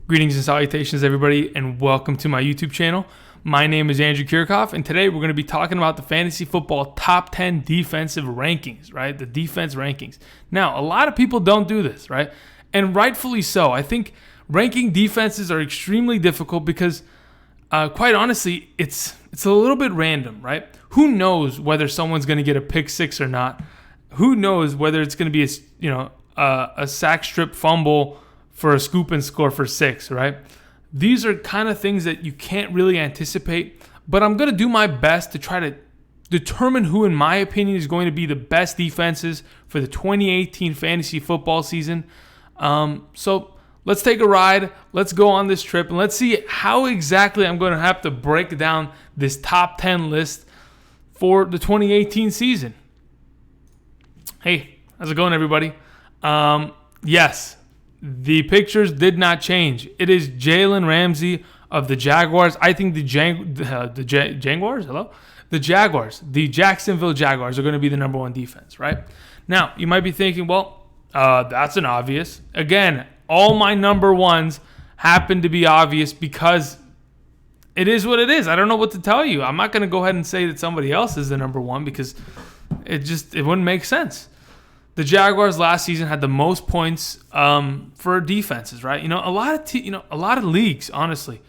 Greetings and salutations, everybody, and welcome to my YouTube channel. My name is Andrew Kirchhoff, and today we're going to be talking about the fantasy football top 10 defensive rankings, right? The defense rankings. Now, a lot of people don't do this, right? And rightfully so. I think ranking defenses are extremely difficult because, quite honestly, it's a little bit random, right? Who knows whether someone's going to get a pick six or not? Who knows whether it's going to be a sack strip fumble for a scoop and score for 6, right? These are kind of things that you can't really anticipate, but I'm going to do my best to try to determine who, in my opinion, is going to be the best defenses for the 2018 fantasy football season. So let's take a ride. Let's go on this trip, and let's see how exactly I'm going to have to break down this top 10 list for the 2018 season. Hey, how's it going, everybody? Yes. The pictures did not change. It is Jalen Ramsey of the Jaguars. I think the Jaguars, the Jaguars, the Jacksonville Jaguars are going to be the number one defense, right? Now, you might be thinking, well, that's an obvious. Again, all my number ones happen to be obvious because it is what it is. I don't know what to tell you. I'm not going to go ahead and say that somebody else is the number one because it wouldn't make sense. The Jaguars last season had the most points for defenses, right? A lot of leagues, honestly,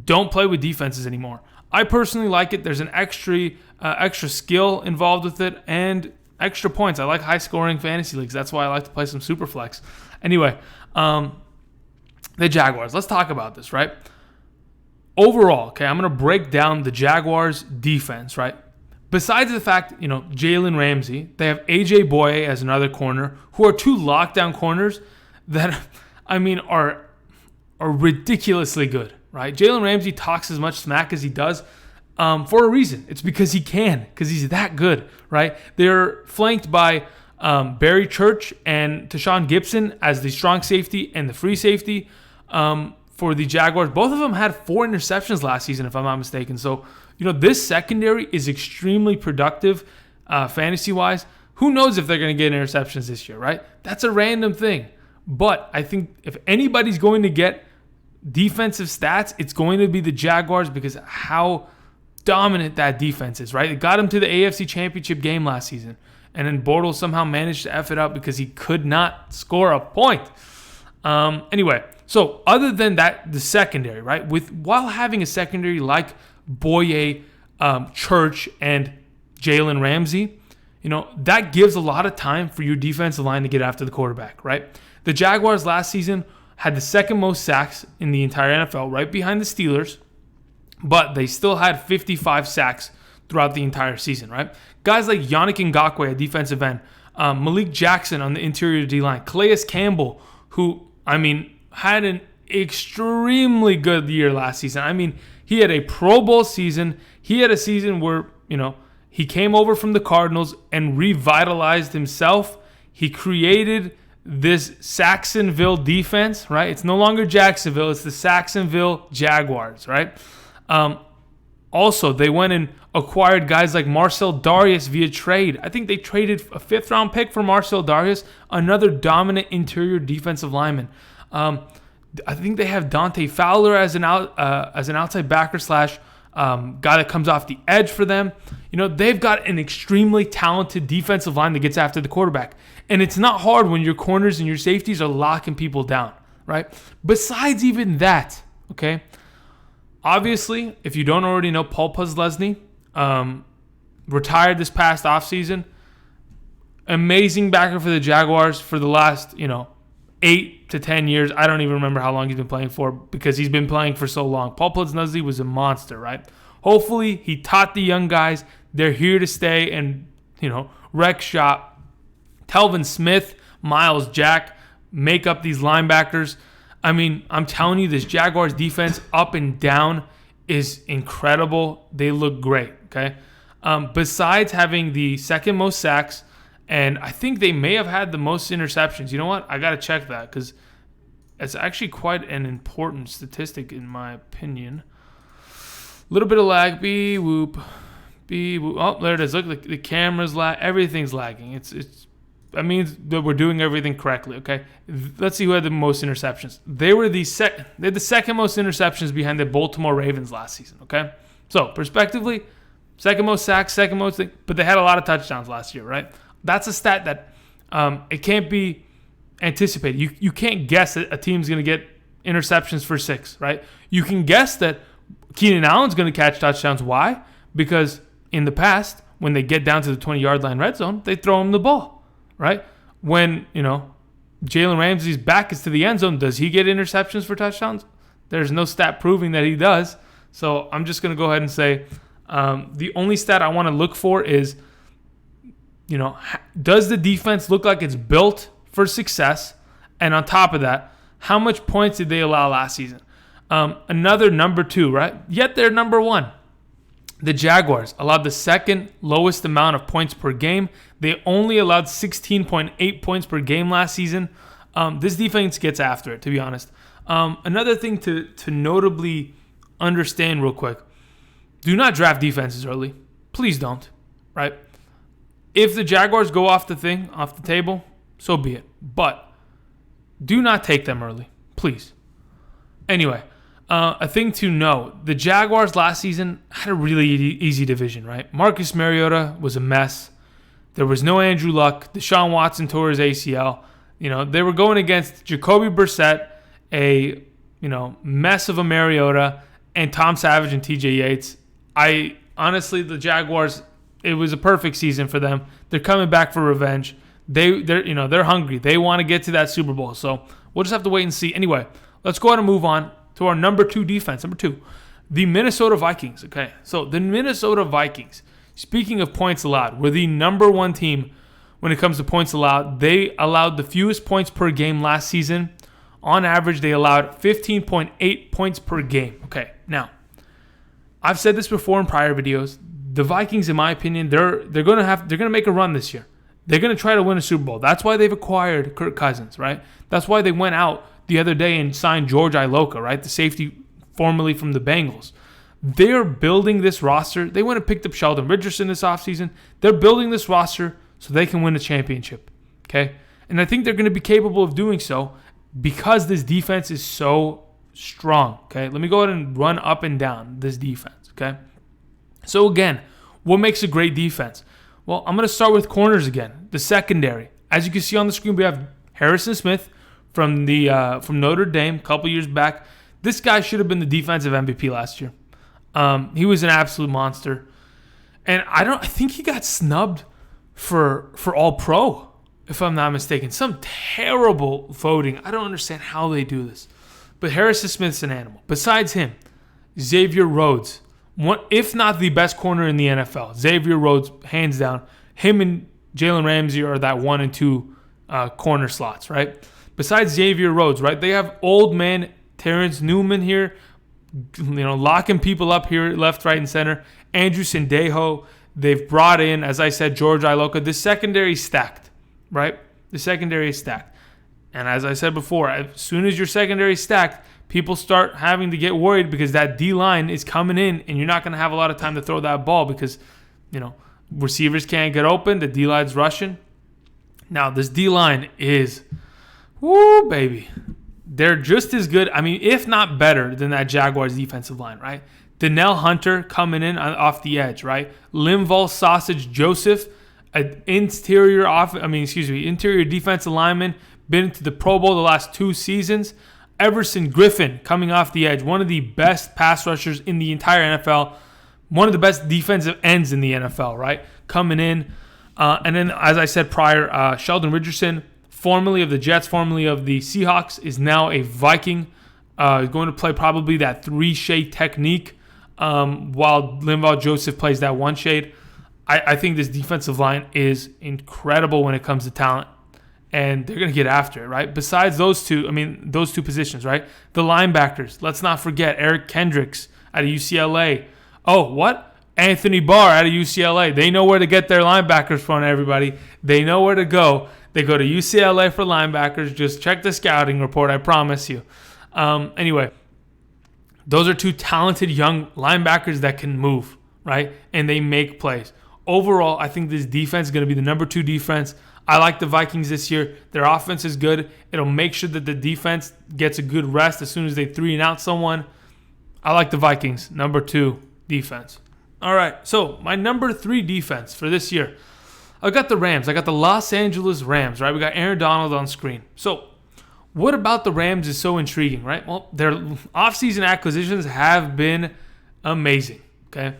don't play with defenses anymore. I personally like it. There's an extra skill involved with it and extra points. I like high-scoring fantasy leagues. That's why I like to play some Superflex. Anyway, the Jaguars. Let's talk about this, right? Overall, okay, I'm going to break down the Jaguars' defense, right? Besides the fact, Jalen Ramsey, they have AJ Boye as another corner, who are two lockdown corners that, are ridiculously good, right? Jalen Ramsey talks as much smack as he does for a reason. It's because he can, because he's that good, right? They're flanked by Barry Church and Tashawn Gibson as the strong safety and the free safety for the Jaguars. Both of them had 4 interceptions last season, if I'm not mistaken. So, this secondary is extremely productive fantasy-wise. Who knows if they're going to get interceptions this year, right? That's a random thing. But I think if anybody's going to get defensive stats, it's going to be the Jaguars because of how dominant that defense is, right? It got them to the AFC Championship game last season. And then Bortles somehow managed to F it up because he could not score a point. Anyway, so other than that, the secondary, right? While having a secondary like Boye, Church, and Jalen Ramsey, that gives a lot of time for your defensive line to get after the quarterback, right? The Jaguars last season had the second most sacks in the entire NFL, right behind the Steelers, but they still had 55 sacks throughout the entire season, right? Guys like Yannick Ngakoue at defensive end, Malik Jackson on the interior D-line, Calais Campbell, who, had an extremely good year last season. He had a Pro Bowl season. He had a season where, he came over from the Cardinals and revitalized himself. He created this Saxonville defense, right? It's no longer Jacksonville. It's the Saxonville Jaguars, right? Also, they went and acquired guys like Marcel Darius via trade. I think they traded a 5th-round pick for Marcel Darius, another dominant interior defensive lineman. I think they have Dante Fowler as an outside backer slash guy that comes off the edge for them. They've got an extremely talented defensive line that gets after the quarterback. And it's not hard when your corners and your safeties are locking people down, right? Besides even that, okay, obviously, if you don't already know, Paul Postlesny retired this past offseason. Amazing backer for the Jaguars for the last, 8 to 10 years. I don't even remember how long he's been playing for because he's been playing for so long. Paul Postlesny was a monster, right? Hopefully, he taught the young guys they're here to stay and, wreck shop. Telvin Smith, Miles Jack make up these linebackers. I'm telling you, this Jaguars defense up and down is incredible. They look great, okay? Besides having the second most sacks, and I think they may have had the most interceptions. You know what? I got to check that because it's actually quite an important statistic in my opinion. A little bit of lag. Beep, whoop. Oh, there it is. Look, the camera's lag. Everything's lagging. It's That means that we're doing everything correctly, okay? Let's see who had the most interceptions. They had the second most interceptions behind the Baltimore Ravens last season, okay? So, prospectively, second most sacks, second most, but they had a lot of touchdowns last year, right? That's a stat that it can't be anticipated. You can't guess that a team's going to get interceptions for 6, right? You can guess that Keenan Allen's going to catch touchdowns. Why? Because in the past, when they get down to the 20-yard line red zone, they throw him the ball, right? When, Jalen Ramsey's back is to the end zone, does he get interceptions for touchdowns? There's no stat proving that he does. So I'm just going to go ahead and say the only stat I want to look for is, does the defense look like it's built for success? And on top of that, how much points did they allow last season? Another number 2, right? Yet they're number 1. The Jaguars allowed the second lowest amount of points per game. They only allowed 16.8 points per game last season. This defense gets after it, to be honest. Another thing to notably understand real quick, do not draft defenses early. Please don't, right? If the Jaguars go off the table, so be it. But do not take them early, please. Anyway, a thing to know, the Jaguars last season had a really easy division, right? Marcus Mariota was a mess. There was no Andrew Luck. Deshaun Watson tore his ACL. They were going against Jacoby Brissett, a mess of a Mariota, and Tom Savage and TJ Yates. Honestly, the Jaguars, it was a perfect season for them. They're coming back for revenge. They're hungry. They want to get to that Super Bowl. So we'll just have to wait and see. Anyway, let's go ahead and move on to our number 2 defense. Number 2, the Minnesota Vikings. Okay, so the Minnesota Vikings, speaking of points allowed, were the number 1 team when it comes to points allowed. They allowed the fewest points per game last season. On average, they allowed 15.8 points per game. Okay, now, I've said this before in prior videos. The Vikings, in my opinion, they're gonna make a run this year. They're gonna try to win a Super Bowl. That's why they've acquired Kirk Cousins, right? That's why they went out the other day and signed George Iloka, right? The safety formerly from the Bengals. They're building this roster. They went and picked up Sheldon Richardson this offseason. They're building this roster so they can win a championship, okay? And I think they're going to be capable of doing so because this defense is so strong, okay? Let me go ahead and run up and down this defense, okay? So again, what makes a great defense? Well, I'm going to start with corners again, the secondary. As you can see on the screen, we have Harrison Smith from Notre Dame a couple years back. This guy should have been the defensive MVP last year. He was an absolute monster. And I think he got snubbed for All-Pro, if I'm not mistaken. Some terrible voting. I don't understand how they do this. But Harrison Smith's an animal. Besides him, Xavier Rhodes, one, if not the best corner in the NFL. Xavier Rhodes, hands down. Him and Jalen Ramsey are that 1 and 2 corner slots, right? Besides Xavier Rhodes, right? They have old man Terrence Newman here, locking people up here left, right, and center. Andrew Sendejo. They've brought in, as I said, George Iloka. The secondary is stacked, right? The secondary is stacked. And as I said before, as soon as your secondary is stacked, people start having to get worried because that D-line is coming in and you're not going to have a lot of time to throw that ball because, receivers can't get open. The D-line's rushing. Now, this D-line is, woo, baby. They're just as good, if not better than that Jaguars defensive line, right? Danielle Hunter coming in off the edge, right? Linval Sausage Joseph, an interior defensive lineman, been to the Pro Bowl the last 2 seasons. Everson Griffin coming off the edge, one of the best pass rushers in the entire NFL, one of the best defensive ends in the NFL, right? Coming in. And then, as I said prior, Sheldon Richardson, formerly of the Jets, formerly of the Seahawks, is now a Viking. Going to play probably that 3-shade technique while Linval Joseph plays that 1-shade. I think this defensive line is incredible when it comes to talent, and they're going to get after it, right? Besides those two positions, right? The linebackers, let's not forget Eric Kendricks out of UCLA. Oh, what? Anthony Barr out of UCLA. They know where to get their linebackers from, everybody. They know where to go. They go to UCLA for linebackers. Just check the scouting report, I promise you. Anyway, those are 2 talented young linebackers that can move, right? And they make plays. Overall, I think this defense is going to be the number 2 defense. I like the Vikings this year. Their offense is good. It'll make sure that the defense gets a good rest as soon as they 3-and-out someone. I like the Vikings, number 2 defense. All right, so my number 3 defense for this year, I got the Rams. I got the Los Angeles Rams, right? We got Aaron Donald on screen. So what about the Rams is so intriguing, right? Well, their offseason acquisitions have been amazing, okay?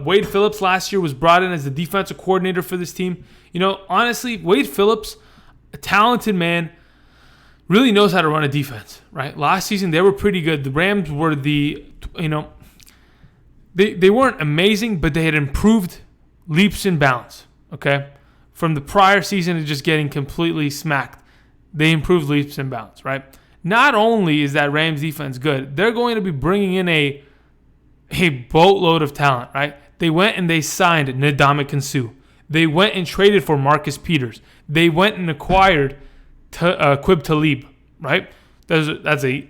Wade Phillips last year was brought in as the defensive coordinator for this team. Honestly, Wade Phillips, a talented man, really knows how to run a defense, right? Last season, they were pretty good. The Rams were they weren't amazing, but they had improved leaps and bounds, okay? From the prior season to just getting completely smacked, they improved leaps and bounds, right? Not only is that Rams defense good, they're going to be bringing in a boatload of talent, right? They went and they signed Ndamukong Suh. They went and traded for Marcus Peters. They went and acquired Quib Talib, right? That's a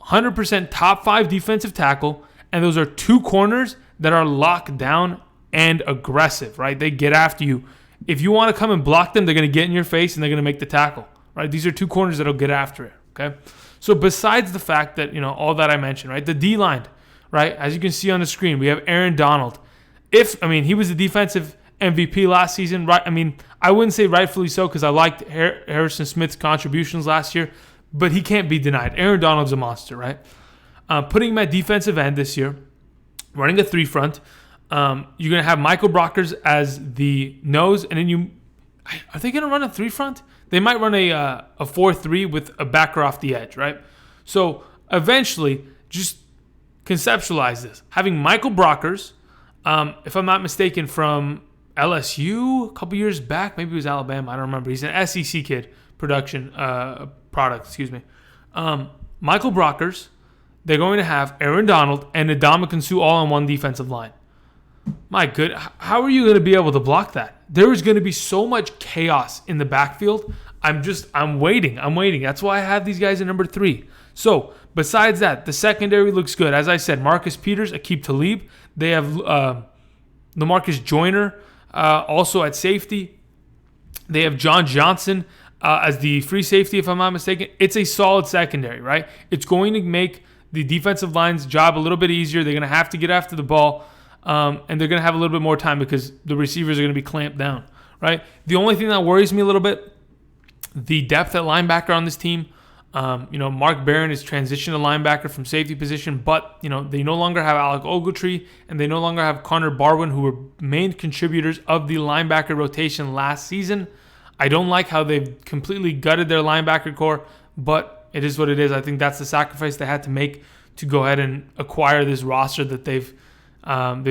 100% top 5 defensive tackle, and those are 2 corners that are locked down and aggressive, right? They get after you. If you want to come and block them, they're going to get in your face and they're going to make the tackle, right? These are 2 corners that'll get after it, okay? So besides the fact that, all that I mentioned, right? The D-line, right? As you can see on the screen, we have Aaron Donald. He was the defensive MVP last season, right? I wouldn't say rightfully so because I liked Harrison Smith's contributions last year, but he can't be denied. Aaron Donald's a monster, right? Putting him at defensive end this year, running a 3-front. You're going to have Michael Brockers as the nose, and then are they going to run a 3-front? They might run a 4-3 with a backer off the edge, right? So eventually, just conceptualize this. Having Michael Brockers, if I'm not mistaken, from LSU a couple years back, maybe it was Alabama, I don't remember. He's an SEC kid, product. Michael Brockers, they're going to have Aaron Donald and Ndamukong Suh all on one defensive line. My good, how are you going to be able to block that? There is going to be so much chaos in the backfield. I'm waiting. That's why I have these guys at number 3. So, besides that, the secondary looks good. As I said, Marcus Peters, Aqib Talib. They have LaMarcus Joyner also at safety. They have John Johnson as the free safety, if I'm not mistaken. It's a solid secondary, right? It's going to make the defensive line's job a little bit easier. They're going to have to get after the ball, and they're going to have a little bit more time because the receivers are going to be clamped down, right? The only thing that worries me a little bit, the depth at linebacker on this team. Mark Barron is transitioned to linebacker from safety position, but, they no longer have Alec Ogletree and they no longer have Connor Barwin, who were main contributors of the linebacker rotation last season. I don't like how they've completely gutted their linebacker core, but it is what it is. I think that's the sacrifice they had to make to go ahead and acquire this roster that they've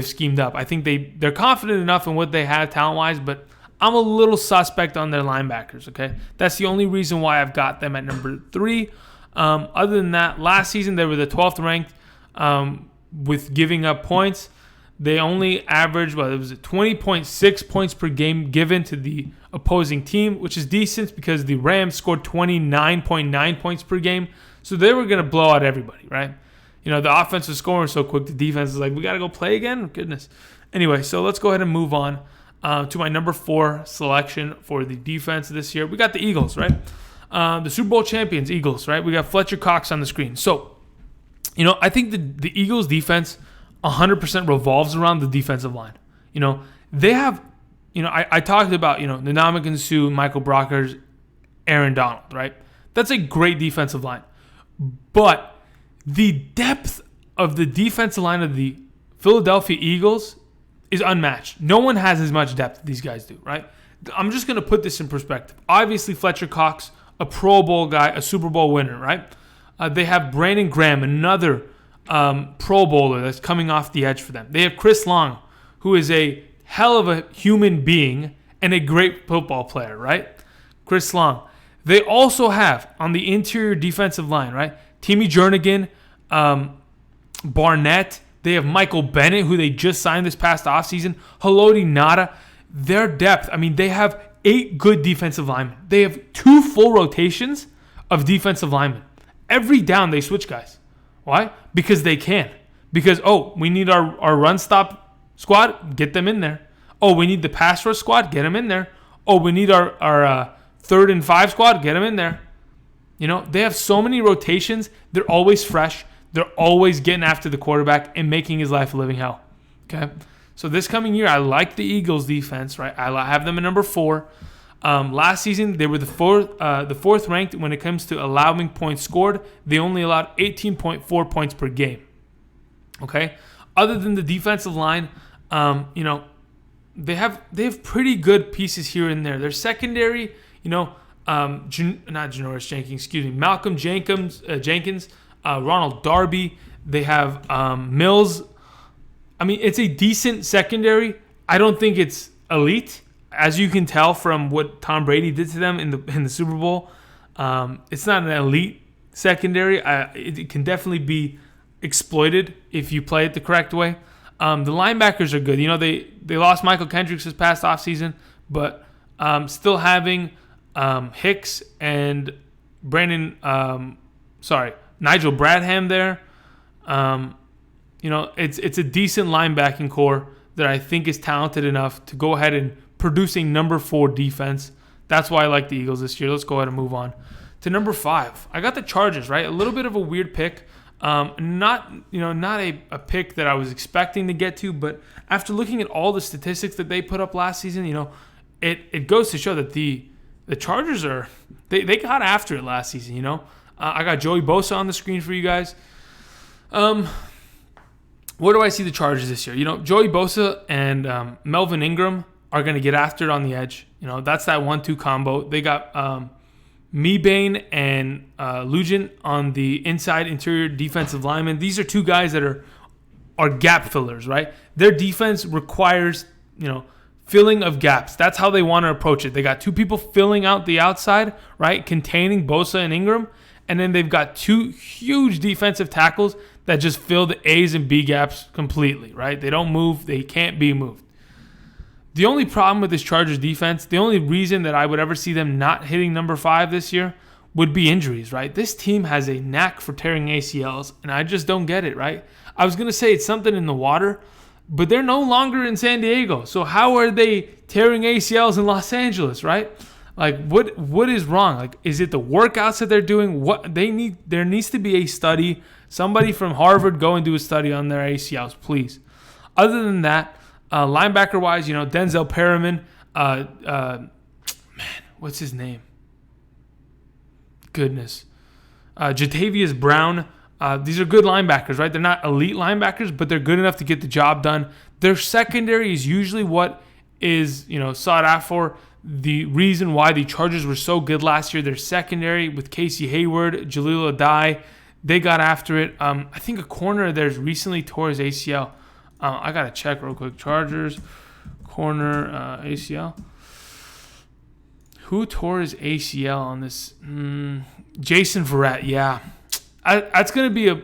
schemed up. I think they're confident enough in what they have talent-wise, but I'm a little suspect on their linebackers, okay? That's the only reason why I've got them at number 3. Other than that, last season they were the 12th ranked with giving up points. They only averaged, 20.6 points per game given to the opposing team, which is decent because the Rams scored 29.9 points per game. So they were going to blow out everybody, right? The offense was scoring so quick, the defense is like, we got to go play again? Goodness. Anyway, so let's go ahead and move on to my number 4 selection for the defense this year. We got the Eagles, right? The Super Bowl champions, Eagles, right? We got Fletcher Cox on the screen. So, I think the Eagles defense 100% revolves around the defensive line. They have, I talked about, Ndamukong Suh, Michael Brockers, Aaron Donald, right? That's a great defensive line. But the depth of the defensive line of the Philadelphia Eagles is unmatched. No one has as much depth as these guys do, right? I'm just going to put this in perspective. Obviously, Fletcher Cox, a Pro Bowl guy, a Super Bowl winner, right? They have Brandon Graham, another Pro Bowler that's coming off the edge for them. They have Chris Long, who is a hell of a human being and a great football player, right? Chris Long. They also have, on the interior defensive line, right? Timmy Jernigan, Barnett. They have Michael Bennett, who they just signed this past offseason. Haloti Ngata. Their depth, they have 8 good defensive linemen. They have 2 full rotations of defensive linemen. Every down, they switch guys. Why? Because they can. Because, we need our run stop squad, get them in there. We need the pass rush squad, get them in there. Oh, we need our 3rd and 5 squad. Get them in there. They have so many rotations. They're always fresh. They're always getting after the quarterback and making his life a living hell. Okay? So this coming year, I like the Eagles defense, right? I have them at number 4. Last season, they were the fourth ranked when it comes to allowing points scored. They only allowed 18.4 points per game. Okay? Other than the defensive line, they have pretty good pieces here and there. Their secondary, not Janoris Jenkins, Malcolm Jenkins, Ronald Darby. They have Mills. I mean, it's a decent secondary. I don't think it's elite, as you can tell from what Tom Brady did to them in the Super Bowl. It's not an elite secondary. It can definitely be exploited if you play it the correct way. The linebackers are good. They lost Michael Kendricks this past offseason, but still having Hicks and Nigel Bradham there. It's a decent linebacking core that I think is talented enough to go ahead and produce a number 4 defense. That's why I like the Eagles this year. Let's go ahead and move on to number 5. I got the Chargers, right? A little bit of a weird pick. Not a pick that I was expecting to get to, but after looking at all the statistics that they put up last season, it goes to show that the Chargers they got after it last season. I got Joey Bosa on the screen for you guys. Where do I see the Chargers this year? Joey Bosa and Melvin Ingram are going to get after it on the edge. That's that 1-2 combo. They got Mebane and Lugent on the inside interior defensive linemen. These are two guys that are gap fillers, right? Their defense requires, filling of gaps. That's how they want to approach it. They got 2 people filling out the outside, right, containing Bosa and Ingram. And then they've got 2 huge defensive tackles that just fill the A's and B gaps completely, right? They don't move. They can't be moved. The only problem with this Chargers defense, the only reason that I would ever see them not hitting number 5 this year would be injuries, right? This team has a knack for tearing ACLs, and I just don't get it, right? I was going to say it's something in the water, but they're no longer in San Diego. So how are they tearing ACLs in Los Angeles, right? Like, what is wrong? Like, is it the workouts that they're doing? There needs to be a study. Somebody from Harvard go and do a study on their ACLs, please. Other than that, linebacker-wise, Denzel Perriman, what's his name? Goodness. Jatavius Brown. These are good linebackers, right? They're not elite linebackers, but they're good enough to get the job done. Their secondary is usually what is, sought out for. The reason why the Chargers were so good last year, their secondary with Casey Hayward, Jaleel Adai, they got after it. I think a corner of theirs recently tore his ACL. I got to check real quick. Chargers, corner, ACL. Who tore his ACL on this? Jason Verrett, yeah. That's going to be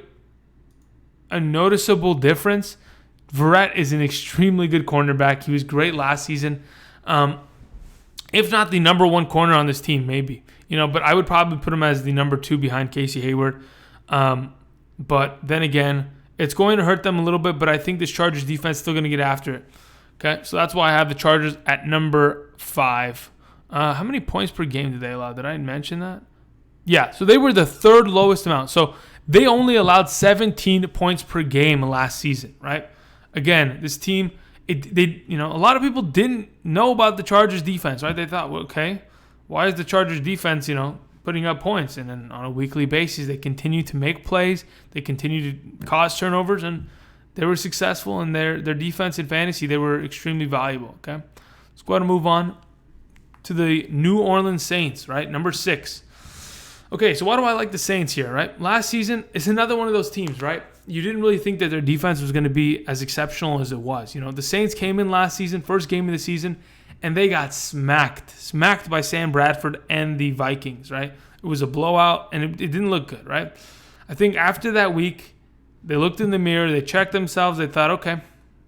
a noticeable difference. Verrett is an extremely good cornerback. He was great last season. If not the number 1 corner on this team, maybe. But I would probably put him as the number 2 behind Casey Hayward. But then again, it's going to hurt them a little bit, but I think this Chargers defense is still going to get after it. Okay, so that's why I have the Chargers at number 5. How many points per game did they allow? Did I mention that? Yeah, so they were the 3rd lowest amount. So they only allowed 17 points per game last season, right? Again, this team, a lot of people didn't know about the Chargers defense, right? They thought, well, okay, why is the Chargers defense, putting up points? And then on a weekly basis, they continue to make plays. They continue to cause turnovers, and they were successful in their defense in fantasy. They were extremely valuable, okay? Let's go ahead and move on to the New Orleans Saints, right? Number 6. Okay, so why do I like the Saints here, right? Last season, it's another one of those teams, right? You didn't really think that their defense was going to be as exceptional as it was. The Saints came in last season, first game of the season, and they got smacked by Sam Bradford and the Vikings, right? It was a blowout, and it didn't look good, right? I think after that week, they looked in the mirror, they checked themselves, they thought, okay,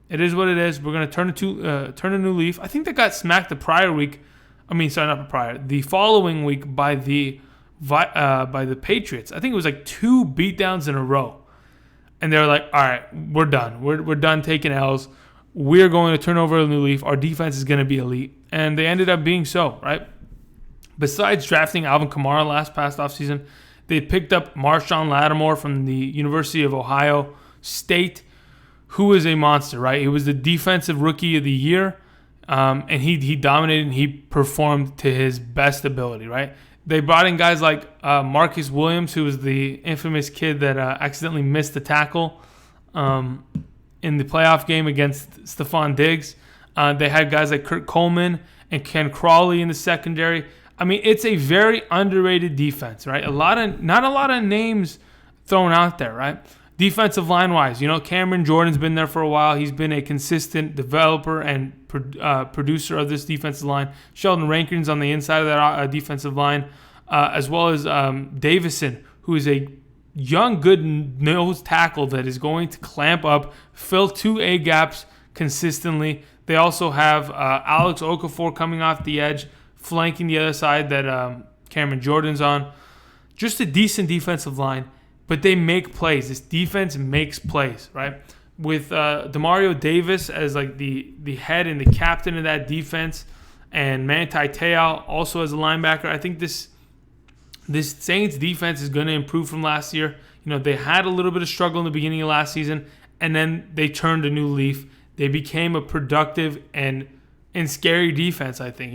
it is what it is. We're going to turn a new leaf. I think they got smacked the following week by the Patriots. I think it was like 2 beatdowns in a row. And they're like, all right, we're done. We're done taking L's. We're going to turn over a new leaf. Our defense is going to be elite. and they ended up being so, right? Besides drafting Alvin Kamara past offseason, they picked up Marshawn Lattimore from the University of Ohio State, who is a monster, right? He was the defensive rookie of the year, and he dominated and he performed to his best ability, right? They brought in guys like Marcus Williams, who was the infamous kid that accidentally missed the tackle in the playoff game against Stephon Diggs. They had guys like Kurt Coleman and Ken Crawley in the secondary. I mean, it's a very underrated defense, right? Not a lot of names thrown out there, right? Defensive line-wise, Cameron Jordan's been there for a while. He's been a consistent developer and producer of this defensive line. Sheldon Rankins on the inside of that defensive line, as well as Davison, who is a young, good nose tackle that is going to clamp up, fill 2 A gaps consistently. They also have Alex Okafor coming off the edge, flanking the other side that Cameron Jordan's on. Just a decent defensive line, but they make plays. This defense makes plays, right? With Demario Davis as like the head and the captain of that defense, and Manti Te'o also as a linebacker, I think this Saints defense is going to improve from last year. They had a little bit of struggle in the beginning of last season, and then they turned a new leaf. They became a productive and scary defense, I think.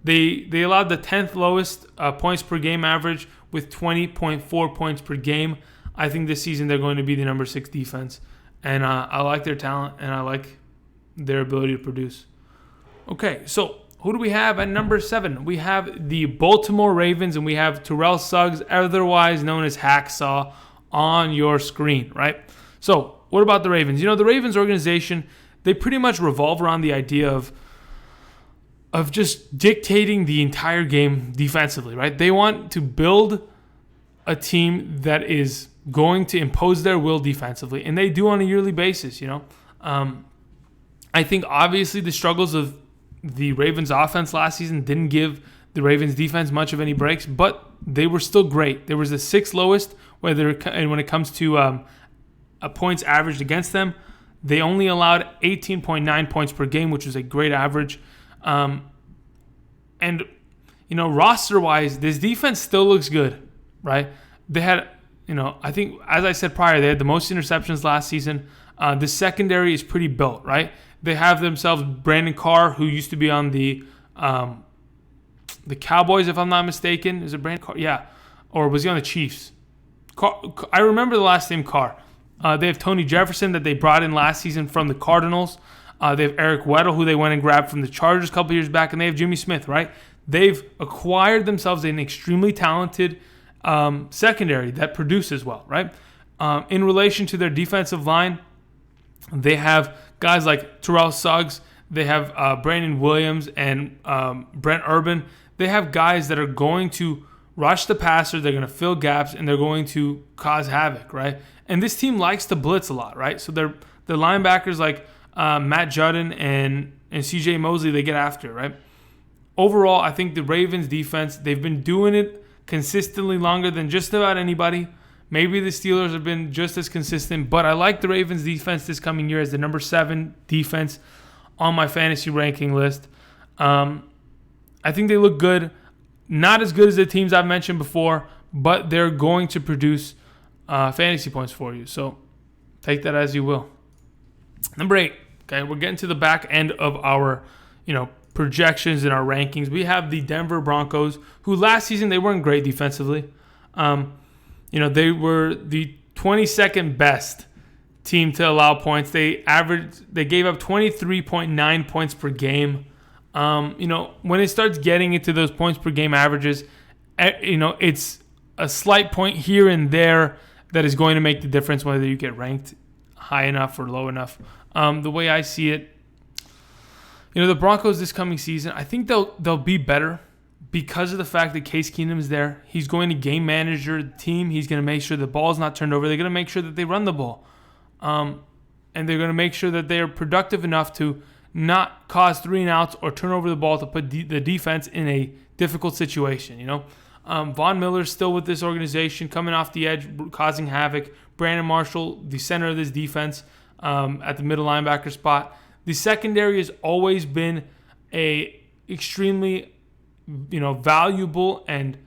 They allowed the 10th lowest points per game average with 20.4 points per game. I think this season they're going to be the number 6 defense. And I like their talent, and I like their ability to produce. Okay, so who do we have at number 7? We have the Baltimore Ravens, and we have Terrell Suggs, otherwise known as Hacksaw, on your screen, right? So what about the Ravens? The Ravens organization, they pretty much revolve around the idea of just dictating the entire game defensively, right? They want to build a team that is going to impose their will defensively, and they do on a yearly basis, I think obviously the struggles of the Ravens offense last season didn't give the Ravens defense much of any breaks, but they were still great. There was the 6th lowest when it comes to a points averaged against them. They only allowed 18.9 points per game, which was a great average. Roster-wise, this defense still looks good, right? They had, I think, as I said prior, they had the most interceptions last season. The secondary is pretty built, right? They have themselves Brandon Carr, who used to be on the Cowboys, if I'm not mistaken. Is it Brandon Carr? Yeah. Or was he on the Chiefs? I remember the last name Carr. They have Tony Jefferson that they brought in last season from the Cardinals. They have Eric Weddle, who they went and grabbed from the Chargers a couple years back, and they have Jimmy Smith, right? They've acquired themselves an extremely talented secondary that produces well, right? In relation to their defensive line, they have guys like Terrell Suggs. They have Brandon Williams and Brent Urban. They have guys that are going to rush the passer, they're going to fill gaps, and they're going to cause havoc, right? And this team likes to blitz a lot, right? So the linebackers like Matt Judon and C.J. Mosley, they get after it, right? Overall, I think the Ravens defense, they've been doing it consistently longer than just about anybody. Maybe the Steelers have been just as consistent, but I like the Ravens defense this coming year as the number 7 defense on my fantasy ranking list. I think they look good. Not as good as the teams I've mentioned before, but they're going to produce fantasy points for you. So take that as you will. Number 8. Okay, we're getting to the back end of our, projections and our rankings. We have the Denver Broncos, who last season they weren't great defensively. They were the 22nd best team to allow points. They gave up 23.9 points per game. When it starts getting into those points per game averages, it's a slight point here and there that is going to make the difference whether you get ranked high enough or low enough. The way I see it, the Broncos this coming season, I think they'll be better because of the fact that Case Keenum is there. He's going to game manage the team. He's going to make sure the ball is not turned over. They're going to make sure that they run the ball. And they're going to make sure that they are productive enough to not cause 3 and outs or turn over the ball to put the defense in a difficult situation, Von Miller's still with this organization, coming off the edge, causing havoc. Brandon Marshall, the center of this defense, at the middle linebacker spot. The secondary has always been a extremely, valuable and,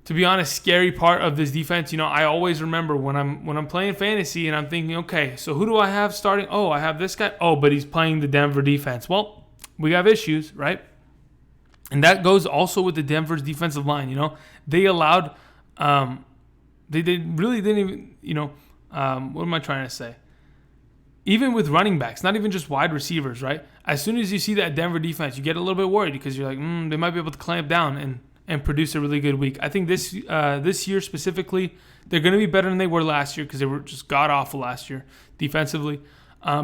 to be honest, scary part of this defense. I always remember when I'm playing fantasy and I'm thinking, okay, so who do I have starting? Oh, I have this guy. Oh, but he's playing the Denver defense. Well, we have issues, right? And that goes also with the Denver's defensive line. They allowed, they really didn't even, what am I trying to say? Even with running backs, not even just wide receivers, right? As soon as you see that Denver defense, you get a little bit worried because you're like, they might be able to clamp down and produce a really good week. I think this year specifically, they're going to be better than they were last year because they were just god-awful last year defensively.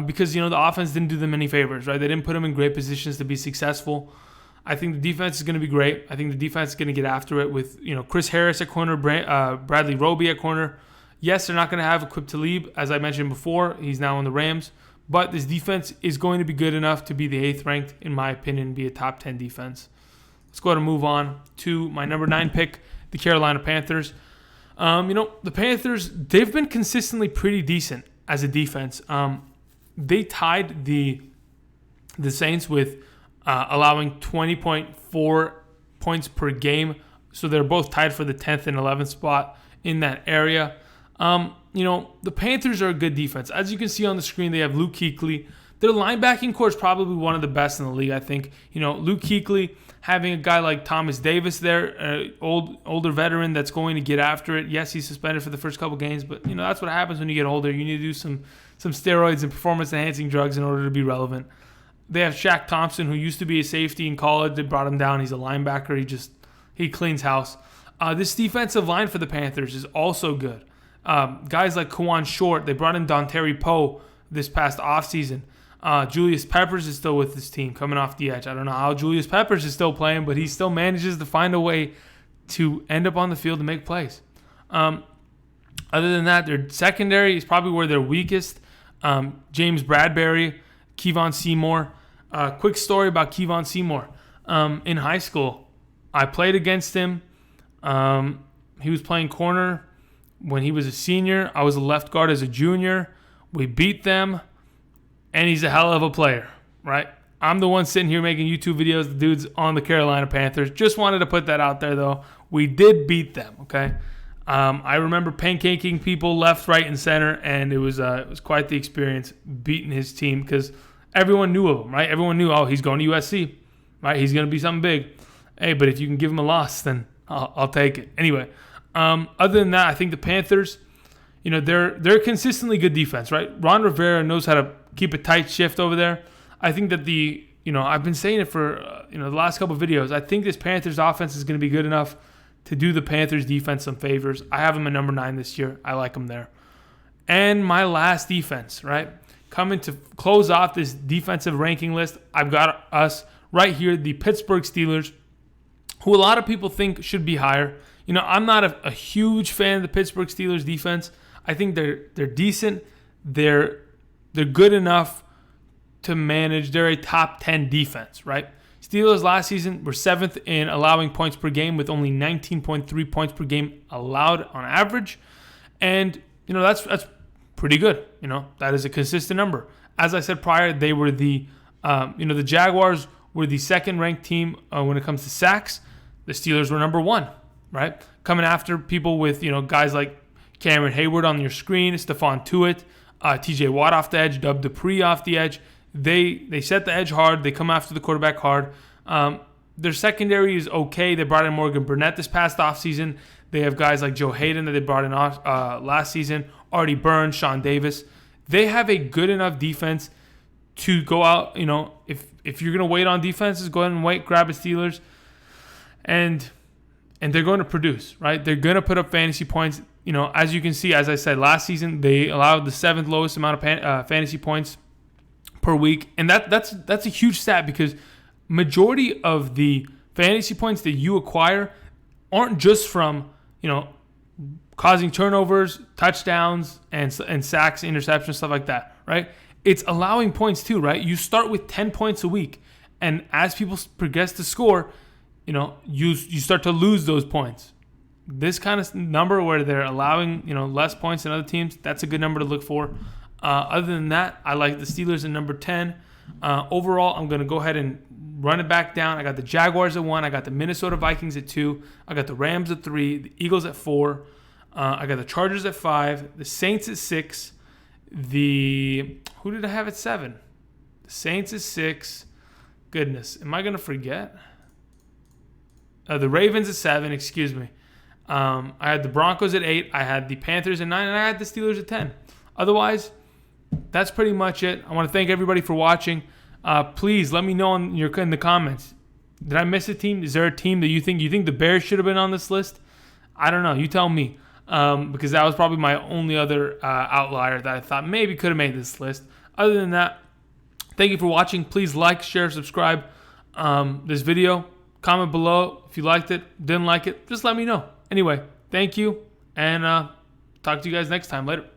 Because, the offense didn't do them any favors, right? They didn't put them in great positions to be successful. I think the defense is going to be great. I think the defense is going to get after it with, Chris Harris at corner, Bradley Roby at corner. Yes, they're not going to have Aqib Talib, as I mentioned before. He's now on the Rams. But this defense is going to be good enough to be the 8th ranked, in my opinion, be a top 10 defense. Let's go ahead and move on to my number 9 pick, the Carolina Panthers. The Panthers, they've been consistently pretty decent as a defense. They tied the Saints with allowing 20.4 points per game. So they're both tied for the 10th and 11th spot in that area. The Panthers are a good defense. As you can see on the screen, they have Luke Kuechly. Their linebacking core is probably one of the best in the league, I think. Luke Kuechly, having a guy like Thomas Davis there, older veteran that's going to get after it. Yes, he's suspended for the first couple games, but that's what happens when you get older. You need to do some steroids and performance-enhancing drugs in order to be relevant. They have Shaq Thompson, who used to be a safety in college. They brought him down. He's a linebacker. He cleans house. This defensive line for the Panthers is also good. Guys like Kawan Short, they brought in Dontari Poe this past offseason. Julius Peppers is still with this team, coming off the edge. I don't know how Julius Peppers is still playing, but he still manages to find a way to end up on the field and make plays. Other than that, their secondary is probably where they're weakest. James Bradbury, Kevon Seymour. Quick story about Kevon Seymour. In high school, I played against him. He was playing corner when he was a senior. I was a left guard as a junior. We beat them, and he's a hell of a player, right? I'm the one sitting here making YouTube videos. The dude's on the Carolina Panthers. Just wanted to put that out there, though. We did beat them, okay? I remember pancaking people left, right, and center, and it was quite the experience beating his team because everyone knew of him, right? Everyone knew, he's going to USC, right? He's going to be something big. Hey, but if you can give him a loss, then I'll take it. Anyway, other than that, I think the Panthers, they're a consistently good defense, right? Ron Rivera knows how to keep a tight shift over there. I think that I've been saying it for the last couple of videos. I think this Panthers offense is going to be good enough to do the Panthers defense some favors. I have them at number 9 this year. I like them there. And my last defense, right? Coming to close off this defensive ranking list, I've got us right here, the Pittsburgh Steelers, who a lot of people think should be higher. I'm not a huge fan of the Pittsburgh Steelers defense. I think they're decent. They're good enough to manage. They're a top 10 defense, right? Steelers last season were 7th in allowing points per game with only 19.3 points per game allowed on average. And, that's pretty good. That is a consistent number. As I said prior, they were the Jaguars were the 2nd ranked team when it comes to sacks. The Steelers were number 1, right? Coming after people with, guys like Cameron Hayward on your screen, Stephon Tuitt, TJ Watt off the edge, Dub Dupree off the edge. They set the edge hard. They come after the quarterback hard. Their secondary is okay. They brought in Morgan Burnett this past offseason. They have guys like Joe Hayden that they brought in last season, Artie Burns, Sean Davis. They have a good enough defense to go out. If you're going to wait on defenses, go ahead and wait, grab a Steelers. And they're going to produce, right? They're going to put up fantasy points. As you can see, as I said, last season, they allowed the 7th lowest amount of fantasy points per week. And that's a huge stat because majority of the fantasy points that you acquire aren't just from, causing turnovers, touchdowns, and sacks, interceptions, stuff like that, right? It's allowing points too, right? You start with 10 points a week. And as people progress to score, you start to lose those points. This kind of number where they're allowing, less points than other teams, that's a good number to look for. Other than that, I like the Steelers at number 10. Overall, I'm going to go ahead and run it back down. I got the Jaguars at 1. I got the Minnesota Vikings at 2. I got the Rams at 3. The Eagles at 4. I got the Chargers at 5. The Saints at 6. Who did I have at 7? The Saints at 6. Goodness, am I going to forget? The Ravens at 7, excuse me. I had the Broncos at 8. I had the Panthers at 9. And I had the Steelers at 10. Otherwise, that's pretty much it. I want to thank everybody for watching. Please let me know in the comments. Did I miss a team? Is there a team that you think the Bears should have been on this list? I don't know. You tell me. Because that was probably my only other outlier that I thought maybe could have made this list. Other than that, thank you for watching. Please like, share, subscribe this video. Comment below if you liked it, didn't like it. Just let me know. Anyway, thank you, and talk to you guys next time. Later.